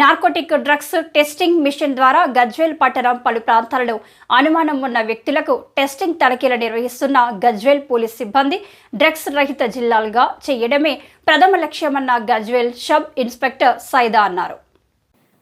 Narcotic drugs testing machine ద్వారా గజ్వేల్ పట్టణం పలు ప్రాంతాలలో అనుమానం ఉన్న వ్యక్తులకు టెస్టింగ్ తనిఖీలు నిర్వహిస్తున్న గజ్వేల్ పోలీస్ సిబ్బంది డ్రగ్స్ రహిత జిల్లాలుగా చేయడమే ప్రథమ లక్ష్యమన్న గజ్వేల్ సబ్ ఇన్స్పెక్టర్ సైదా అన్నారు.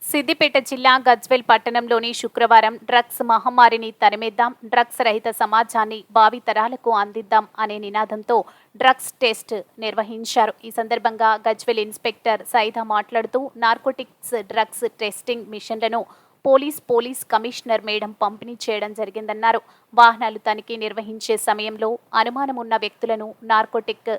సిద్దిపేట జిల్లా గజ్వేల్ పట్టణంలోని శుక్రవారం డ్రగ్స్ మహమ్మారిని తరిమేద్దాం, డ్రగ్స్ రహిత సమాజాన్ని భావి తరాలకు అందిద్దాం అనే నినాదంతో డ్రగ్స్ టెస్ట్ నిర్వహించారు. ఈ సందర్భంగా గజ్వేల్ ఇన్స్పెక్టర్ సైదా మాట్లాడుతూ నార్కోటిక్స్ డ్రగ్స్ టెస్టింగ్ మిషన్లను పోలీస్ కమిషనర్ మేడం పంపిణీ చేయడం జరిగిందన్నారు. వాహనాలు తనిఖీ నిర్వహించే సమయంలో అనుమానం ఉన్న వ్యక్తులను నార్కోటిక్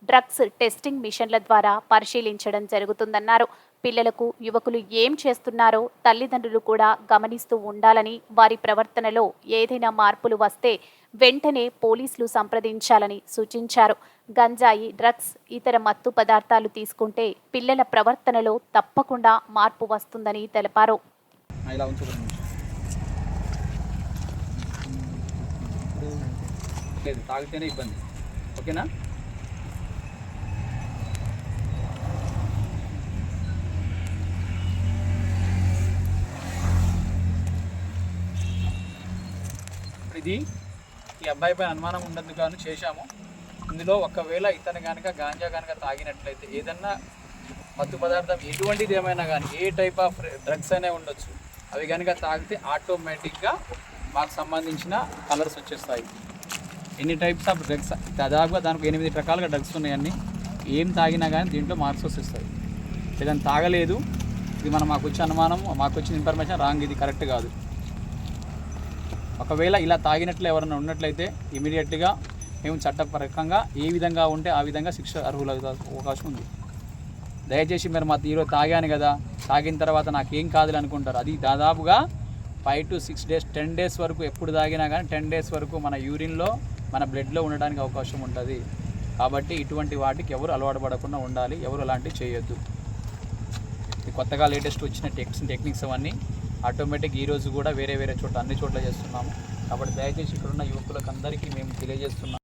డ్రగ్స్ టెస్టింగ్ మిషన్ల ద్వారా పరిశీలించడం జరుగుతుందన్నారు. పిల్లలకు, యువకులు ఏం చేస్తున్నారో తల్లిదండ్రులు కూడా గమనిస్తూ ఉండాలని, వారి ప్రవర్తనలో ఏదైనా మార్పులు వస్తే వెంటనే పోలీసులు సంప్రదించాలని సూచించారు. గంజాయి, డ్రగ్స్, ఇతర మత్తు పదార్థాలు తీసుకుంటే పిల్లల ప్రవర్తనలో తప్పకుండా మార్పు వస్తుందని తెలిపారు. తాగితేనే ఇబ్బంది, ఓకేనా? ఇది ఈ అబ్బాయి పైన అనుమానం ఉండదు కానీ చేశాము. ఇందులో ఒకవేళ ఇతను కనుక గాంజా కనుక తాగినట్లయితే ఏదన్నా మత్తు పదార్థం ఎటువంటిది ఏమైనా కానీ ఏ టైప్ ఆఫ్ డ్రగ్స్ అయినా ఉండొచ్చు, అవి కనుక తాగితే ఆటోమేటిక్గా మాకు సంబంధించిన కలర్స్ వచ్చేస్తాయి. ఎన్ని టైప్స్ ఆఫ్ డ్రగ్స్, దాదాపుగా దానికి 8 రకాలుగా డ్రగ్స్ ఉన్నాయన్నీ. ఏం తాగినా కానీ దీంట్లో మార్క్స్ వచ్చేస్తాయి. ఏదైనా తాగలేదు, ఇది మాకు వచ్చే అనుమానం, మాకు వచ్చిన ఇన్ఫర్మేషన్ రాంగ్, ఇది కరెక్ట్ కాదు. ఒకవేళ ఇలా తాగినట్లు ఎవరైనా ఉన్నట్లయితే ఇమీడియట్గా మేము చట్టపరంగా ఏ విధంగా ఉంటే ఆ విధంగా శిక్ష అర్హుల అవకాశం ఉంది. దయచేసి మీరు ఈరోజు తాగాను కదా, తాగిన తర్వాత నాకేం కాదులే అనుకుంటారు. అది దాదాపుగా 5 to 6 days 10 days వరకు ఎప్పుడు తాగినా కానీ 10 days వరకు మన యూరిన్లో, మన బ్లడ్లో ఉండడానికి అవకాశం ఉంటుంది. కాబట్టి ఇటువంటి వాటికి ఎవరు అలవాటు పడకుండా ఉండాలి, ఎవరు అలాంటివి చేయొద్దు. కొత్తగా లేటెస్ట్ వచ్చిన టెక్నిక్స్ అవన్నీ ఆటోమేటిక్ ఈరోజు కూడా వేరే చోట్ల అన్ని చోట్ల చేస్తున్నాము. కాబట్టి దయచేసి ఇక్కడున్న యువకులకు అందరికీ మేము తెలియజేస్తున్నాము.